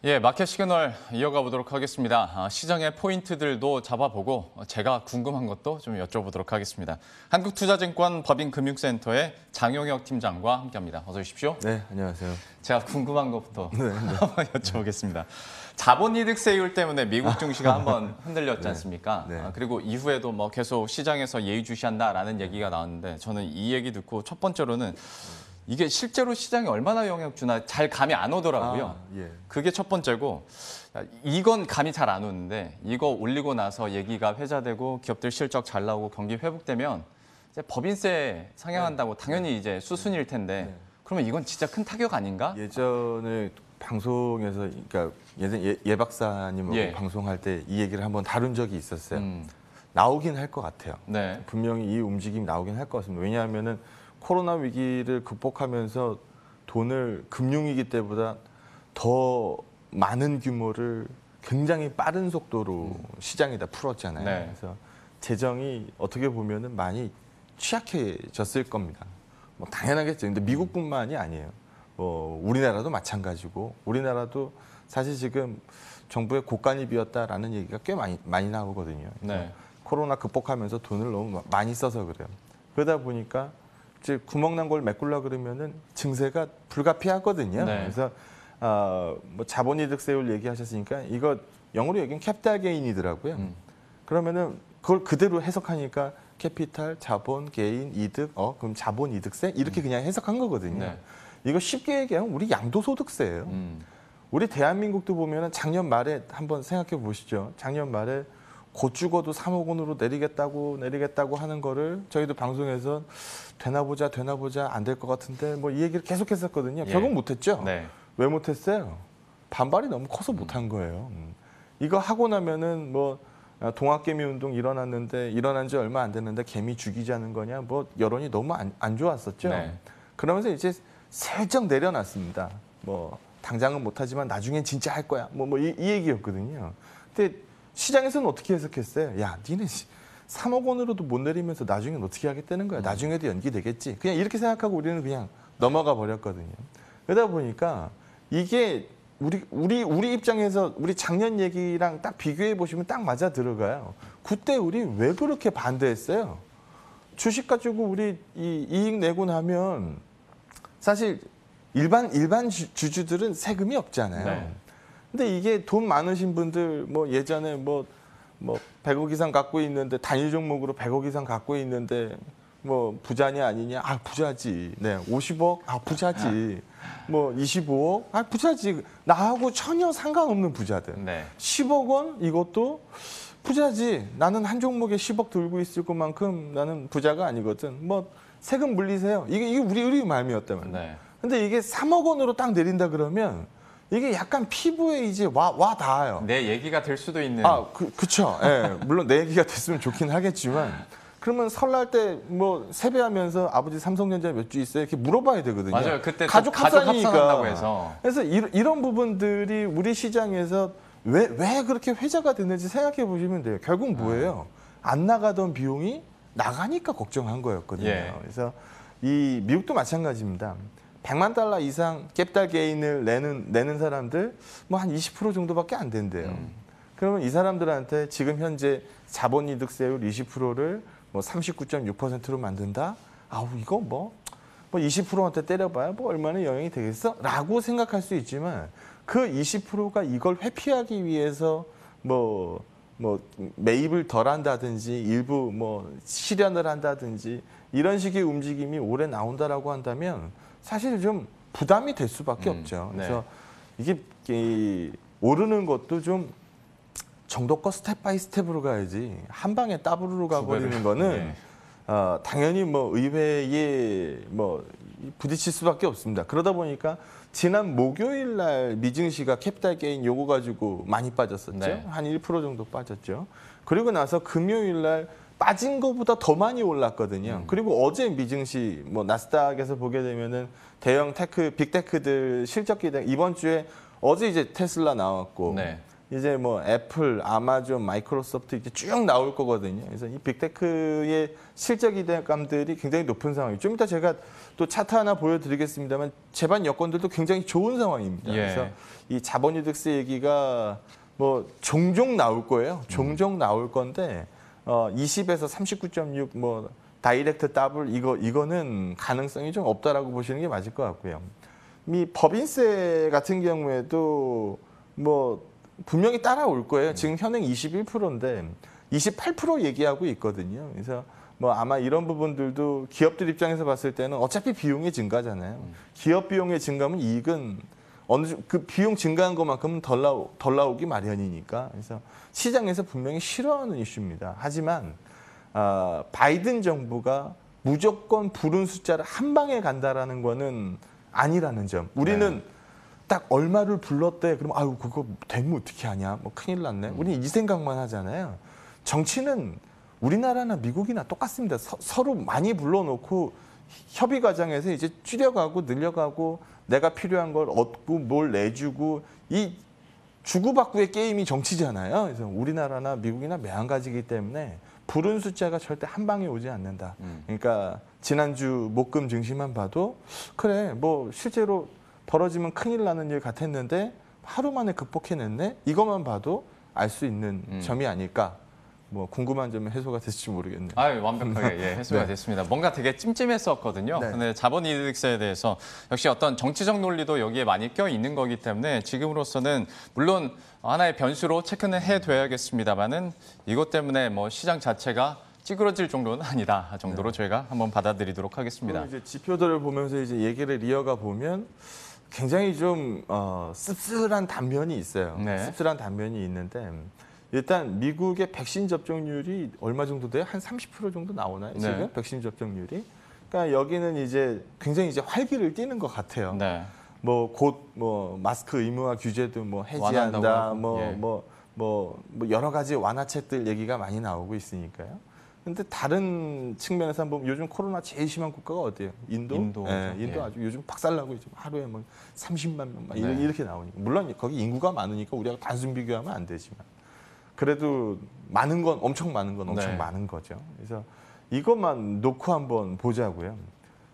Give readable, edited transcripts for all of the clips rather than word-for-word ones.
예, 마켓 시그널 이어가 보도록 하겠습니다. 시장의 포인트들도 잡아보고 제가 궁금한 것도 좀 여쭤보도록 하겠습니다. 한국투자증권 법인금융센터의 장용혁 팀장과 함께합니다. 어서 오십시오. 네, 안녕하세요. 제가 궁금한 것부터 한번 여쭤보겠습니다. 자본이득세율 때문에 미국 증시가 한번 흔들렸지 않습니까? 네. 그리고 이후에도 뭐 계속 시장에서 예의주시한다라는 얘기가 나왔는데 저는 이 얘기 듣고 첫 번째로는 이게 실제로 시장에 얼마나 영향 주나 잘 감이 안 오더라고요. 예. 그게 첫 번째고 이건 감이 잘 안 오는데 이거 올리고 나서 얘기가 회자되고 기업들 실적 잘 나오고 경기 회복되면 이제 법인세 상향한다고 당연히 이제 수순일 텐데 그러면 이건 진짜 큰 타격 아닌가? 예전에 방송에서 그러니까 예전 예 박사님하고 방송할 때 이 얘기를 한번 다룬 적이 있었어요. 나오긴 할 것 같아요. 네. 분명히 이 움직임이 나오긴 할 것 같습니다. 왜냐하면은 코로나 위기를 극복하면서 돈을 금융위기 때보다 더 많은 규모를 굉장히 빠른 속도로 시장에다 풀었잖아요. 네. 그래서 재정이 어떻게 보면은 많이 취약해졌을 겁니다. 뭐 당연하겠죠. 근데 미국뿐만이 아니에요. 우리나라도 마찬가지고 우리나라도 사실 지금 정부의 곳간이 비었다라는 얘기가 꽤 많이 나오거든요. 네. 코로나 극복하면서 돈을 너무 많이 써서 그래요. 그러다 보니까 이제 구멍 난 걸 메꾸려 그러면은 증세가 불가피하거든요. 네. 그래서 뭐 자본이득세율 얘기하셨으니까 이거 영어로 얘기하면 캐피탈 게인이더라고요. 그러면은 그걸 그대로 해석하니까 캐피탈, 자본, 게인, 이득, 그럼 자본이득세 이렇게 그냥 해석한 거거든요. 네. 이거 쉽게 얘기하면 우리 양도소득세예요. 우리 대한민국도 보면은 작년 말에 한번 생각해 보시죠. 작년 말에 곧 죽어도 3억 원으로 내리겠다고 하는 거를 저희도 방송에서 되나 보자 안 될 것 같은데 뭐 이 얘기를 계속 했었거든요. 결국 못했죠. 네. 왜 못했어요? 반발이 너무 커서 못한 거예요. 이거 하고 나면은 뭐 동학개미 운동 일어난 지 얼마 안 됐는데 개미 죽이자는 거냐 뭐 여론이 너무 안 좋았었죠. 네. 그러면서 이제 슬쩍 내려놨습니다. 뭐 당장은 못하지만 나중엔 진짜 할 거야. 이 얘기였거든요. 근데 시장에서는 어떻게 해석했어요? 야, 니네 3억 원으로도 못 내리면서 나중엔 어떻게 하겠다는 거야? 나중에도 연기되겠지. 그냥 이렇게 생각하고 우리는 그냥 넘어가 버렸거든요. 그러다 보니까 이게 우리 입장에서 우리 작년 얘기랑 딱 비교해 보시면 딱 맞아 들어가요. 그때 우리 왜 그렇게 반대했어요? 주식 가지고 우리 이익 내고 나면 사실 일반 주주들은 세금이 없잖아요. 네. 근데 이게 돈 많으신 분들 뭐 예전에 뭐 100억 이상 갖고 있는데 단일 종목으로 100억 이상 갖고 있는데 뭐 부자냐 아니냐? 아, 부자지. 네. 50억? 아, 부자지. 뭐 25억? 아, 부자지. 나하고 전혀 상관없는 부자들. 네. 10억 원? 이것도 부자지. 나는 한 종목에 10억 들고 있을 것만큼 나는 부자가 아니거든. 뭐 세금 물리세요. 이게 우리 마음이었단 말이에요. 네. 근데 이게 3억 원으로 딱 내린다 그러면 이게 약간 피부에 이제 와 닿아요. 내 얘기가 될 수도 있는. 그쵸. 예, 물론 내 얘기가 됐으면 좋긴 하겠지만 그러면 설날 때 뭐 세배하면서 아버지 삼성전자 몇 주 있어요? 이렇게 물어봐야 되거든요. 맞아요. 그때 가족 합산한다고 해서. 그래서 이런 부분들이 우리 시장에서 왜 그렇게 회자가 됐는지 생각해 보시면 돼요. 결국 뭐예요? 안 나가던 비용이 나가니까 걱정한 거였거든요. 예. 그래서 이 미국도 마찬가지입니다. 100만 달러 이상 캐피탈 게인을 내는 사람들 뭐 한 20% 정도밖에 안 된대요. 그러면 이 사람들한테 지금 현재 자본이득세율 20%를 뭐 39.6%로 만든다? 아우 이거 뭐 20%한테 때려봐야 뭐 얼마나 영향이 되겠어? 라고 생각할 수 있지만 그 20%가 이걸 회피하기 위해서 뭐 매입을 덜 한다든지 일부 뭐 실현을 한다든지 이런 식의 움직임이 올해 나온다라고 한다면 사실 좀 부담이 될 수밖에 없죠. 그래서 이게 오르는 것도 좀 정도껏 스텝 바이 스텝으로 가야지 한 방에 따블로 가버리는 거는 당연히 뭐 의회에 뭐 부딪힐 수밖에 없습니다. 그러다 보니까 지난 목요일 날 미증시가 캐피탈 게인 요거 가지고 많이 빠졌었죠. 네. 한 1% 정도 빠졌죠. 그리고 나서 금요일 날 빠진 것보다 더 많이 올랐거든요. 그리고 어제 미증시 뭐 나스닥에서 보게 되면은 대형 빅테크들 실적 기대 이번 주에 어제 이제 테슬라 나왔고 네. 이제 뭐 애플, 아마존, 마이크로소프트 이렇게 쭉 나올 거거든요. 그래서 이 빅테크의 실적 기대감들이 굉장히 높은 상황이에요. 좀 이따 제가 또 차트 하나 보여드리겠습니다만 제반 여건들도 굉장히 좋은 상황입니다. 예. 그래서 이 자본이득세 얘기가 뭐 종종 나올 거예요. 종종 나올 건데 20에서 39.6 뭐 다이렉트 더블 이거는 가능성이 좀 없다라고 보시는 게 맞을 것 같고요. 이 법인세 같은 경우에도 뭐 분명히 따라올 거예요. 지금 현행 21%인데 28% 얘기하고 있거든요. 그래서 뭐 아마 이런 부분들도 기업들 입장에서 봤을 때는 어차피 비용이 증가잖아요. 기업 비용의 증가면 이익은 그 비용 증가한 것만큼은 덜 나오기 마련이니까. 그래서 시장에서 분명히 싫어하는 이슈입니다. 하지만 바이든 정부가 무조건 부른 숫자를 한 방에 간다라는 거는 아니라는 점. 우리는 딱 얼마를 불렀대. 그럼 아유 그거 되면 어떻게 하냐. 뭐 큰일 났네. 우리는 이 생각만 하잖아요. 정치는 우리나라나 미국이나 똑같습니다. 서로 많이 불러놓고 협의 과정에서 이제 줄여가고 늘려가고 내가 필요한 걸 얻고 뭘 내주고 이 주고받고의 게임이 정치잖아요. 그래서 우리나라나 미국이나 매한가지이기 때문에 부른 숫자가 절대 한 방에 오지 않는다. 그러니까 지난주 목금 증시만 봐도 그래 뭐 실제로 벌어지면 큰일 나는 일 같았는데 하루 만에 극복해냈네. 이것만 봐도 알 수 있는 점이 아닐까. 뭐 궁금한 점은 해소가 됐을지 모르겠네요. 아유, 완벽하게 예, 해소가 네. 됐습니다. 뭔가 되게 찜찜했었거든요. 네. 근데 자본이득세에 대해서 역시 어떤 정치적 논리도 여기에 많이 껴 있는 거기 때문에 지금으로서는 물론 하나의 변수로 체크는 해둬야겠습니다만은 이것 때문에 뭐 시장 자체가 찌그러질 정도는 아니다 정도로 저희가 한번 받아들이도록 하겠습니다. 이제 지표들을 보면서 이제 얘기를 이어가 보면 굉장히 좀 씁쓸한 단면이 있어요. 네. 씁쓸한 단면이 있는데 일단 미국의 백신 접종률이 얼마 정도 돼요? 한 30% 정도 나오나요? 지금 네. 백신 접종률이? 그러니까 여기는 이제 굉장히 이제 활기를 띠는 것 같아요. 네. 뭐 곧 뭐 마스크 의무화 규제도 뭐 완화한다고 해제한다. 하고, 뭐 여러 가지 완화책들 얘기가 많이 나오고 있으니까요. 근데 다른 측면에서 한번 요즘 코로나 제일 심한 국가가 어디예요? 인도? 인도죠. 예, 인도 예. 아주 요즘 박살나고 있죠. 하루에 뭐 30만 명 막 네. 이렇게 나오니까. 물론 거기 인구가 많으니까 우리가 단순 비교하면 안 되지만 그래도 많은 건 엄청 많은 건 엄청 네. 많은 거죠. 그래서 이것만 놓고 한번 보자고요.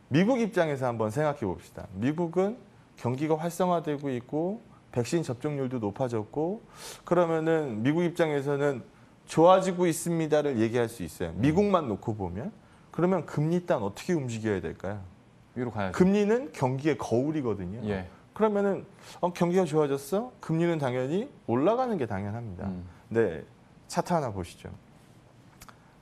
미국 입장에서 한번 생각해 봅시다. 미국은 경기가 활성화되고 있고 백신 접종률도 높아졌고 그러면은 미국 입장에서는 좋아지고 있습니다를 얘기할 수 있어요. 미국만 놓고 보면 그러면 금리 단 어떻게 움직여야 될까요? 위로 가야죠. 금리는 경기의 거울이거든요. 예. 그러면은 경기가 좋아졌어? 금리는 당연히 올라가는 게 당연합니다. 네, 차트 하나 보시죠.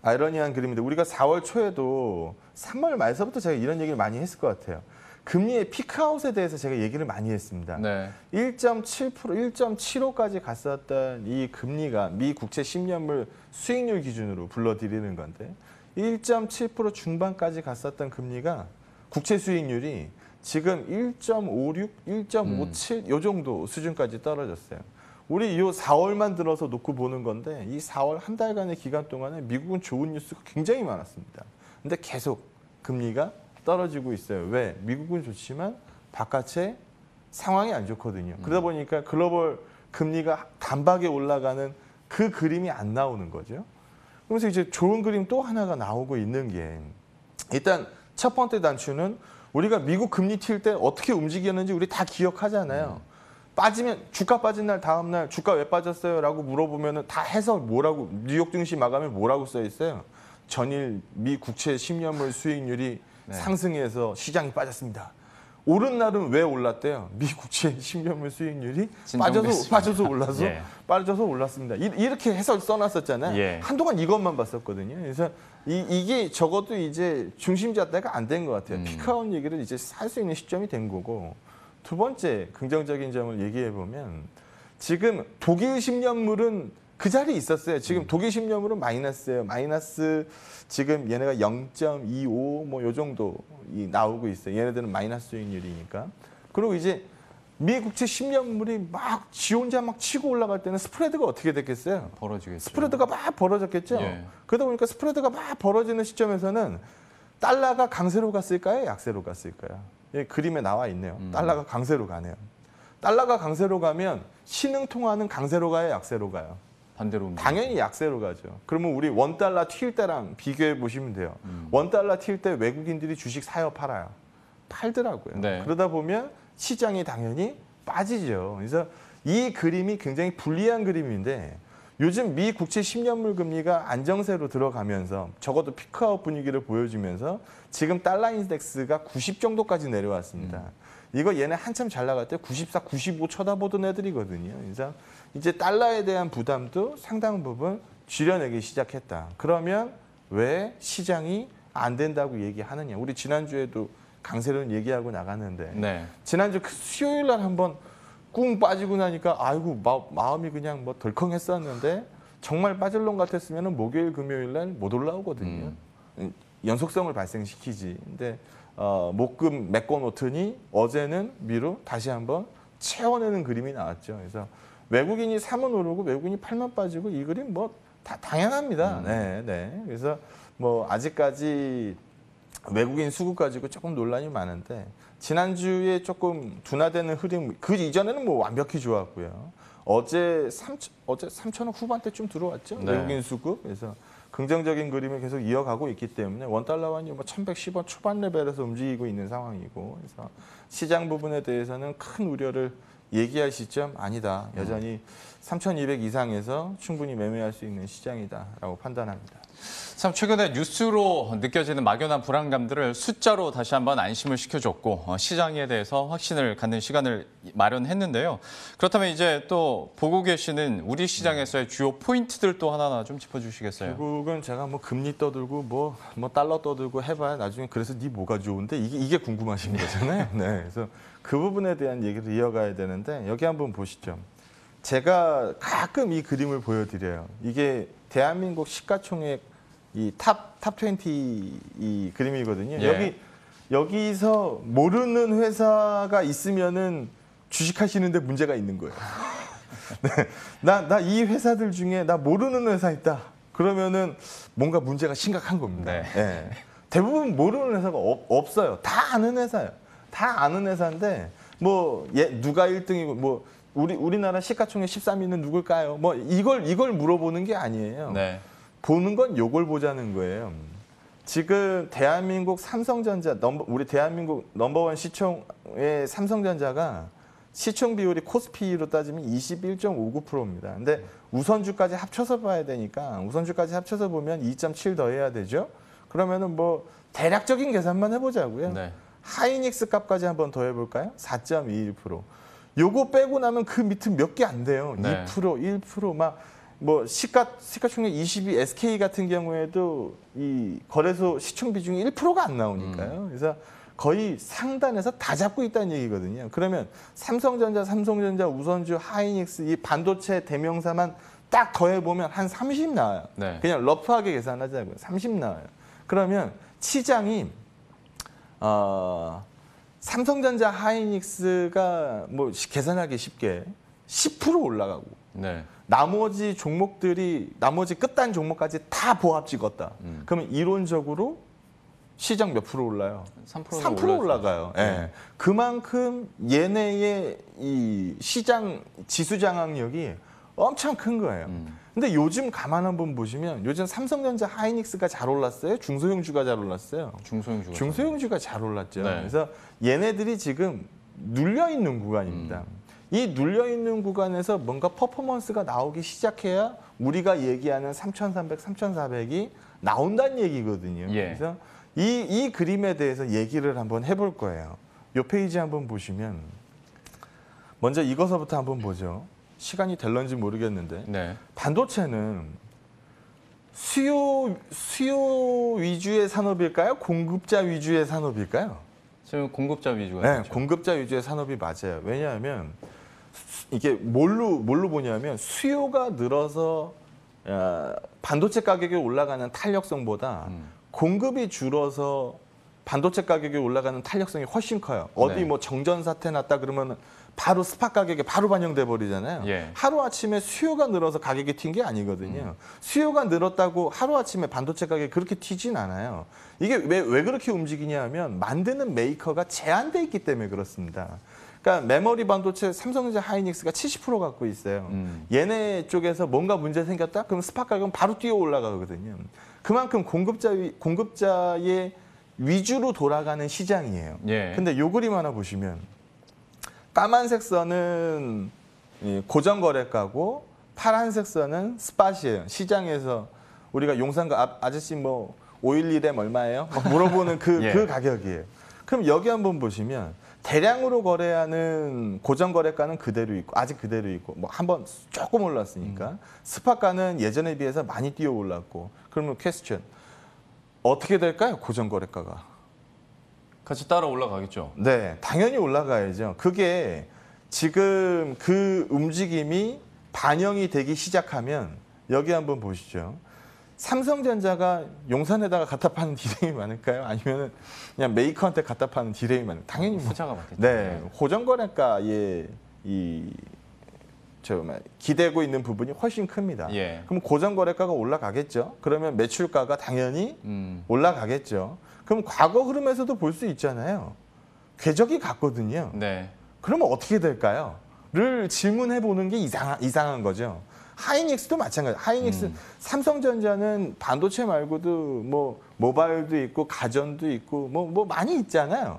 아이러니한 그림인데 우리가 4월 초에도 3월 말서부터 제가 이런 얘기를 많이 했을 것 같아요. 금리의 피크아웃에 대해서 제가 얘기를 많이 했습니다. 네. 1.7%, 1.75까지 갔었던 이 금리가 미 국채 10년물 수익률 기준으로 불러들이는 건데 1.7% 중반까지 갔었던 금리가 국채 수익률이 지금 1.56, 1.57 요 정도 수준까지 떨어졌어요. 우리 이 4월만 들어서 놓고 보는 건데 이 4월 한 달간의 기간 동안에 미국은 좋은 뉴스가 굉장히 많았습니다. 근데 계속 금리가 떨어지고 있어요. 왜? 미국은 좋지만 바깥에 상황이 안 좋거든요. 그러다 보니까 글로벌 금리가 단박에 올라가는 그 그림이 안 나오는 거죠. 그래서 이제 좋은 그림 또 하나가 나오고 있는 게 일단 첫 번째 단추는 우리가 미국 금리 튈 때 어떻게 움직였는지 우리 다 기억하잖아요. 빠지면 주가 빠진 날 다음 날 주가 왜 빠졌어요라고 물어보면은 다 해서 뭐라고 뉴욕 증시 마감에 뭐라고 써 있어요. 전일 미 국채 10년물 수익률이 네. 상승해서 시장이 빠졌습니다. 오른 날은 왜 올랐대요? 미 국채 10년물 수익률이 진정됐습니다. 빠져서 올랐습니다. 이렇게 해서 써놨었잖아요. 예. 한동안 이것만 봤었거든요. 그래서 이게 적어도 이제 중심 잣대가 안 된 것 같아요. 피크아웃 얘기를 이제 할 수 있는 시점이 된 거고. 두 번째 긍정적인 점을 얘기해 보면 지금 독일 10년물은 그 자리에 있었어요. 지금 독일 10년물은 마이너스예요. 마이너스 지금 얘네가 0.25 뭐 요 정도 나오고 있어요. 얘네들은 마이너스 수익률이니까. 그리고 이제 미 국채 10년물이 막 지 혼자 막 치고 올라갈 때는 스프레드가 어떻게 됐겠어요? 벌어지겠죠. 스프레드가 막 벌어졌겠죠. 예. 그러다 보니까 스프레드가 막 벌어지는 시점에서는 달러가 강세로 갔을까요? 약세로 갔을까요? 예, 그림에 나와 있네요. 달러가 강세로 가네요. 달러가 강세로 가면 신흥통화는 강세로 가요, 약세로 가요? 반대로 움직이죠. 당연히 약세로 가죠. 그러면 우리 원달러 튈 때랑 비교해 보시면 돼요. 원달러 튈 때 외국인들이 주식 사요, 팔아요? 팔더라고요. 네. 그러다 보면 시장이 당연히 빠지죠. 그래서 이 그림이 굉장히 불리한 그림인데 요즘 미 국채 10년물 금리가 안정세로 들어가면서 적어도 피크아웃 분위기를 보여주면서 지금 달러 인덱스가 90 정도까지 내려왔습니다. 이거 얘네 한참 잘 나갈 때 94, 95 쳐다보던 애들이거든요. 그래서 이제 달러에 대한 부담도 상당 부분 줄여내기 시작했다. 그러면 왜 시장이 안 된다고 얘기하느냐. 우리 지난주에도 강세론 얘기하고 나갔는데 네. 지난주 그 수요일 날 한번 꿍 빠지고 나니까 아이고 마음이 그냥 뭐 덜컹했었는데 정말 빠질 놈 같았으면 목요일 금요일 날 못 올라오거든요. 연속성을 발생시키지. 근데 목금 메꿔 놓더니 어제는 미로 다시 한번 채워내는 그림이 나왔죠. 그래서 외국인이 3은 오르고 외국인이 8만 빠지고 이 그림 뭐 다 당연합니다. 네, 네. 그래서 뭐 아직까지 외국인 수급 가지고 조금 논란이 많은데 지난주에 조금 둔화되는 흐름, 그 이전에는 뭐 완벽히 좋았고요. 어제 3천억 후반대쯤 들어왔죠. 네. 외국인 수급. 그래서 긍정적인 그림을 계속 이어가고 있기 때문에 원달러 환율 뭐 1110원 초반 레벨에서 움직이고 있는 상황이고 그래서 시장 부분에 대해서는 큰 우려를 얘기할 시점 아니다. 여전히 3,200 이상에서 충분히 매매할 수 있는 시장이다라고 판단합니다. 참 최근에 뉴스로 느껴지는 막연한 불안감들을 숫자로 다시 한번 안심을 시켜줬고 시장에 대해서 확신을 갖는 시간을 마련했는데요. 그렇다면 이제 또 보고 계시는 우리 시장에서의 주요 포인트들 또 하나하나 좀 짚어주시겠어요? 결국은 제가 뭐 금리 떠들고 뭐 달러 떠들고 해봐야 나중에 그래서 네 뭐가 좋은데 이게 궁금하신 거잖아요. 네, 그래서 그 부분에 대한 얘기를 이어가야 되는데 여기 한번 보시죠. 제가 가끔 이 그림을 보여드려요. 이게 대한민국 시가총액 이 탑20 이 그림이거든요. 예. 여기서 모르는 회사가 있으면은 주식하시는데 문제가 있는 거예요. 네. 나 이 회사들 중에 나 모르는 회사 있다. 그러면은 뭔가 문제가 심각한 겁니다. 네. 네. 대부분 모르는 회사가 없어요. 다 아는 회사예요. 다 아는 회사인데 뭐 누가 1등이고 뭐 우리나라 시가총액 13위는 누굴까요? 뭐 이걸 물어보는 게 아니에요. 네. 보는 건 요걸 보자는 거예요. 지금 대한민국 삼성전자 우리 대한민국 넘버원 시총의 삼성전자가 시총 비율이 코스피로 따지면 21.59%입니다. 근데 우선주까지 합쳐서 봐야 되니까 우선주까지 합쳐서 보면 2.7 더해야 되죠. 그러면은 뭐 대략적인 계산만 해보자고요. 네. 하이닉스 값까지 한번 더해볼까요? 4.21%. 요거 빼고 나면 그 밑은 몇 개 안 돼요. 네. 2%, 1% 막. 뭐 시가총액 20위 SK 같은 경우에도 이 거래소 시총 비중이 1%가 안 나오니까요. 그래서 거의 상단에서 다 잡고 있다는 얘기거든요. 그러면 삼성전자, 우선주, 하이닉스 이 반도체 대명사만 딱 더해보면 한 30 나와요. 네. 그냥 러프하게 계산하자고요. 30 나와요. 그러면 시장이 삼성전자, 하이닉스가 뭐 계산하기 쉽게 10% 올라가고 네. 나머지 종목들이 나머지 끝단 종목까지 다 보합 찍었다. 그러면 이론적으로 시장 몇 프로 올라요? 3% 올라가요. 예. 네. 그만큼 얘네의 이 시장 지수 장악력이 엄청 큰 거예요. 근데 요즘 가만 한번 보시면 요즘 삼성전자, 하이닉스가 잘 올랐어요? 중소형주가 잘 올랐어요? 중소형주가 잘 올랐죠. 네. 그래서 얘네들이 지금 눌려 있는 구간입니다. 이 눌려있는 구간에서 뭔가 퍼포먼스가 나오기 시작해야 우리가 얘기하는 3,300, 3,400이 나온다는 얘기거든요. 예. 그래서 이 그림에 대해서 얘기를 한번 해볼 거예요. 이 페이지 한번 보시면 먼저 이거서부터 한번 보죠. 시간이 될런지 모르겠는데 네. 반도체는 수요 위주의 산업일까요? 공급자 위주의 산업일까요? 지금 공급자 위주가 네, 되죠. 공급자 위주의 산업이 맞아요. 왜냐하면 이게 뭘로 보냐면 수요가 늘어서 반도체 가격이 올라가는 탄력성보다 공급이 줄어서 반도체 가격이 올라가는 탄력성이 훨씬 커요. 어디 네. 뭐 정전 사태 났다 그러면 바로 스팟 가격에 바로 반영돼 버리잖아요. 예. 하루 아침에 수요가 늘어서 가격이 튄 게 아니거든요. 수요가 늘었다고 하루 아침에 반도체 가격이 그렇게 튀진 않아요. 이게 왜 그렇게 움직이냐 하면 만드는 메이커가 제한돼 있기 때문에 그렇습니다. 그러니까 메모리 반도체 삼성전자 하이닉스가 70% 갖고 있어요. 얘네 쪽에서 뭔가 문제 생겼다? 그럼 스팟 가격은 바로 뛰어 올라가거든요. 그만큼 공급자의 위주로 돌아가는 시장이에요. 예. 근데 요 그림 하나 보시면 까만색 선은 고정 거래가고 파란색 선은 스팟이에요. 시장에서 우리가 용산가 아저씨 뭐 511M 얼마예요? 막 물어보는 예. 그 가격이에요. 그럼 여기 한번 보시면 대량으로 거래하는 고정 거래가는 그대로 있고 아직 그대로 있고 뭐 한번 조금 올랐으니까 스팟가는 예전에 비해서 많이 뛰어 올랐고 그러면 퀘스천 어떻게 될까요? 고정 거래가가. 같이 따라 올라가겠죠. 네, 당연히 올라가야죠. 그게 지금 그 움직임이 반영이 되기 시작하면 여기 한번 보시죠. 삼성전자가 용산에다가 갖다 파는 디램이 많을까요? 아니면 그냥 메이커한테 갖다 파는 디램이 많을까요? 당연히 후자가 맞겠죠. 네, 고정거래가에 기대고 있는 부분이 훨씬 큽니다. 예. 그럼 고정거래가가 올라가겠죠. 그러면 매출가가 당연히 올라가겠죠. 그럼 과거 흐름에서도 볼 수 있잖아요. 궤적이 같거든요. 네. 그러면 어떻게 될까요? 를 질문해 보는 게 이상한 거죠. 하이닉스도 마찬가지. 하이닉스, 삼성전자는 반도체 말고도 뭐 모바일도 있고 가전도 있고 뭐 많이 있잖아요.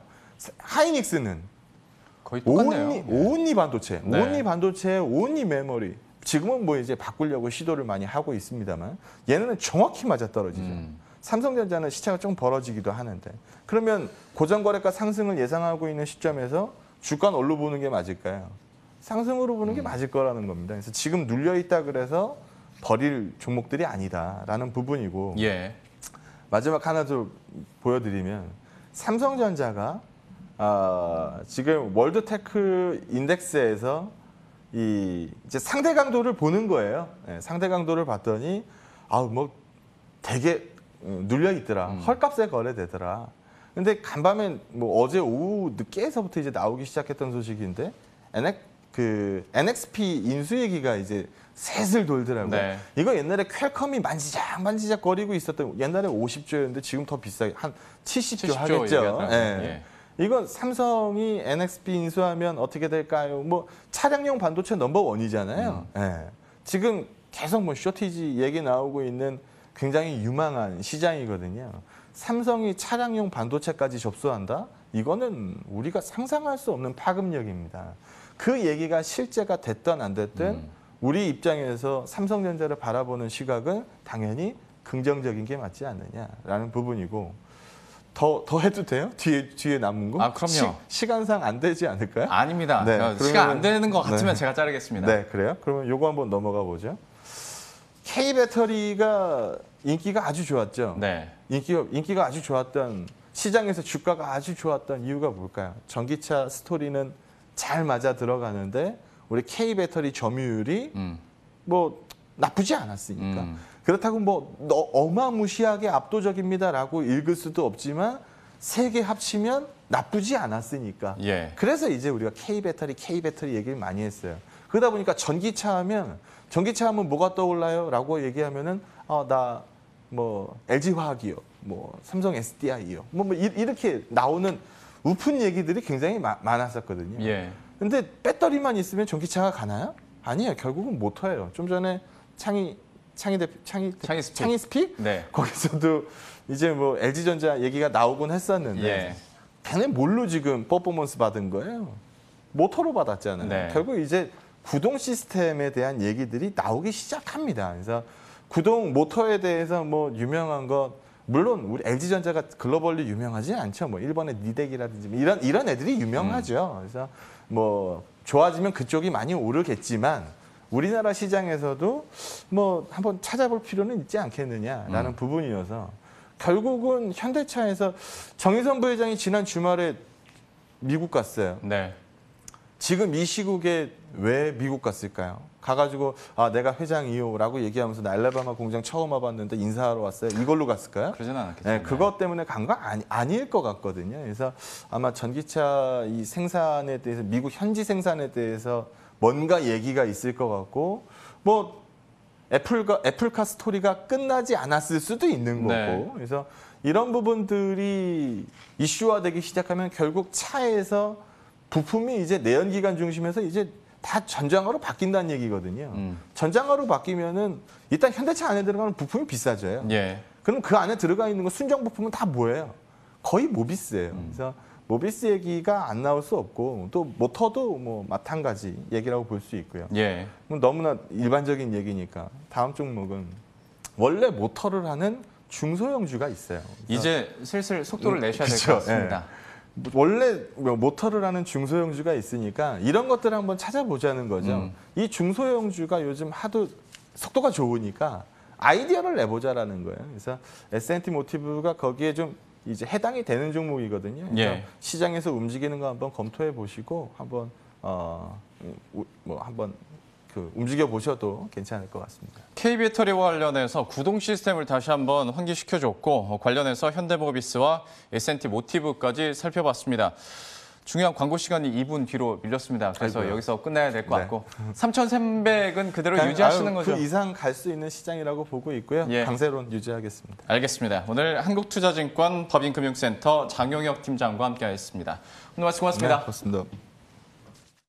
하이닉스는 거의 똑같네요. 온리 반도체, 네. 온리 반도체, 온리 메모리. 지금은 뭐 이제 바꾸려고 시도를 많이 하고 있습니다만 얘네는 정확히 맞아 떨어지죠. 삼성전자는 시차가 좀 벌어지기도 하는데 그러면 고정거래가 상승을 예상하고 있는 시점에서 주가는 어디로 보는 게 맞을까요? 상승으로 보는 게 맞을 거라는 겁니다. 그래서 지금 눌려 있다 그래서 버릴 종목들이 아니다라는 부분이고 예. 마지막 하나 더 보여드리면 삼성전자가 지금 월드테크 인덱스에서 이제 상대 강도를 보는 거예요. 네, 상대 강도를 봤더니 뭐 되게 눌려 있더라. 헐값에 거래되더라. 근데 간밤에 뭐 어제 오후 늦게서부터 이제 나오기 시작했던 소식인데 NXP 인수 얘기가 이제 슬슬 돌더라고요. 네. 이거 옛날에 퀄컴이 만지작 거리고 있었던 옛날에 50조였는데 지금 더 비싸게 한 70조 하겠죠. 얘기하더라고요. 예. 이건 삼성이 NXP 인수하면 어떻게 될까요? 뭐 차량용 반도체 넘버원이잖아요. 예. 지금 계속 뭐 쇼티지 얘기 나오고 있는 굉장히 유망한 시장이거든요. 삼성이 차량용 반도체까지 접수한다? 이거는 우리가 상상할 수 없는 파급력입니다. 그 얘기가 실제가 됐든 안 됐든 우리 입장에서 삼성전자를 바라보는 시각은 당연히 긍정적인 게 맞지 않느냐라는 부분이고 더 해도 돼요? 뒤에 남은 거? 그럼요. 시간상 안 되지 않을까요? 아닙니다. 네, 시간 안 되는 것 같으면 네. 제가 자르겠습니다. 네, 그래요? 그러면 요거 한번 넘어가 보죠. K배터리가 인기가 아주 좋았죠. 네. 인기가 아주 좋았던 시장에서 주가가 아주 좋았던 이유가 뭘까요? 전기차 스토리는 잘 맞아 들어가는데 우리 K배터리 점유율이 뭐 나쁘지 않았으니까. 그렇다고 뭐 어마무시하게 압도적입니다라고 읽을 수도 없지만 세 개 합치면 나쁘지 않았으니까. 예. 그래서 이제 우리가 K배터리 얘기를 많이 했어요. 그러다 보니까 전기차 하면 뭐가 떠올라요? 라고 얘기하면은 나 뭐 LG화학이요. 뭐 삼성 SDI요. 뭐 이렇게 나오는 우픈 얘기들이 굉장히 많았었거든요. 예. 근데 배터리만 있으면 전기차가 가나요? 아니에요. 결국은 모터예요. 좀 전에 창희 스픽? 네. 거기서도 이제 뭐 LG전자 얘기가 나오곤 했었는데 예. 걔네 뭘로 지금 퍼포먼스 받은 거예요? 모터로 받았잖아요. 네. 결국 이제 구동 시스템에 대한 얘기들이 나오기 시작합니다. 그래서 구동 모터에 대해서 뭐 유명한 것 물론 우리 LG전자가 글로벌리 유명하지 않죠. 뭐 일본의 니덱이라든지 이런 애들이 유명하죠. 그래서 뭐 좋아지면 그쪽이 많이 오르겠지만 우리나라 시장에서도 뭐 한번 찾아볼 필요는 있지 않겠느냐라는 부분이어서 결국은 현대차에서 정의선 부회장이 지난 주말에 미국 갔어요. 네. 지금 이 시국에 왜 미국 갔을까요? 가가지고 내가 회장이요라고 얘기하면서 나 알라바마 공장 처음 와봤는데 인사하러 왔어요. 이걸로 갔을까요? 그러지는 않았겠죠. 네, 그것 때문에 간 거 아닐 것 같거든요. 그래서 아마 전기차 이 생산에 대해서 미국 현지 생산에 대해서 뭔가 얘기가 있을 것 같고 뭐 애플카 스토리가 끝나지 않았을 수도 있는 거고. 네. 그래서 이런 부분들이 이슈화되기 시작하면 결국 차에서 부품이 이제 내연기관 중심에서 이제 다 전장화로 바뀐다는 얘기거든요. 전장화로 바뀌면은 일단 현대차 안에 들어가는 부품이 비싸져요. 예. 그럼 그 안에 들어가 있는 거 순정 부품은 다 뭐예요? 거의 모비스예요. 그래서 모비스 얘기가 안 나올 수 없고 또 모터도 뭐 마찬가지 얘기라고 볼 수 있고요. 예. 너무나 일반적인 얘기니까 다음 종목은 원래 모터를 하는 중소형주가 있어요. 그래서 이제 슬슬 속도를 내셔야 될 그쵸, 것 같습니다. 원래 모터를 하는 중소형주가 있으니까 이런 것들을 한번 찾아보자는 거죠. 이 중소형주가 요즘 하도 속도가 좋으니까 아이디어를 내보자라는 거예요. 그래서 S&T 모티브가 거기에 좀 이제 해당이 되는 종목이거든요. 그래서 예. 시장에서 움직이는 거 한번 검토해 보시고 한번 한번 움직여 보셔도 괜찮을 것 같습니다. K배터리와 관련해서 구동 시스템을 다시 한번 환기시켜줬고 관련해서 현대모비스와 S&T 모티브까지 살펴봤습니다. 중요한 광고 시간이 2분 뒤로 밀렸습니다. 그래서 아이고요. 여기서 끝내야 될 것 네. 같고 3,300은 그대로 유지하시는 거죠? 그 이상 갈 수 있는 시장이라고 보고 있고요. 예. 강세론 유지하겠습니다. 알겠습니다. 오늘 한국투자증권 법인금융센터 장용혁 팀장과 함께했습니다. 오늘 말씀 고맙습니다. 네, 고맙습니다.